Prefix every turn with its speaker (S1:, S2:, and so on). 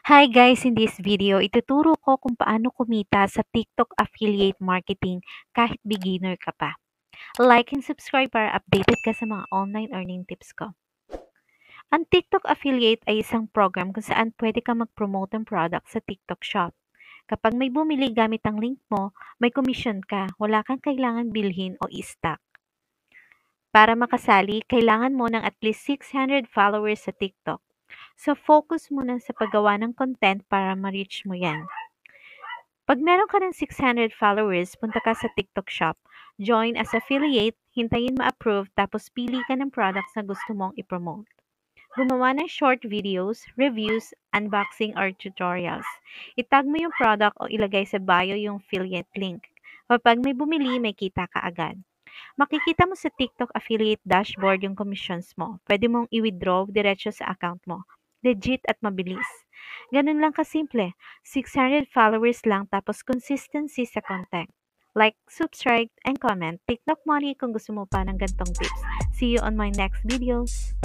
S1: Hi guys, in this video, ituturo ko kung paano kumita sa TikTok affiliate marketing kahit beginner ka pa. Like and subscribe para updated ka sa mga online earning tips ko. Ang TikTok affiliate ay isang program kung saan pwede ka mag-promote ng product sa TikTok shop. Kapag may bumili gamit ang link mo, may commission ka, wala kang kailangan bilhin o i-stock. Para makasali, kailangan mo ng at least 600 followers sa TikTok. So focus muna sa paggawa ng content para ma-reach mo yan. Pag meron ka ng 600 followers, punta ka sa TikTok shop, join as affiliate, hintayin ma-approve, tapos pili ka ng products na gusto mong i-promote. Gumawa ng short videos, reviews, unboxing, or tutorials. Itag mo yung product o ilagay sa bio yung affiliate link. Kapag may bumili, may kita ka agad. Makikita mo sa TikTok affiliate dashboard yung commissions mo. Pwede mong i-withdraw diretso sa account mo. Legit at mabilis. Ganun lang kasimple. 600 followers lang tapos consistency sa content. Like, subscribe, and comment. TikTok money kung gusto mo pa ng gantong tips. See you on my next videos.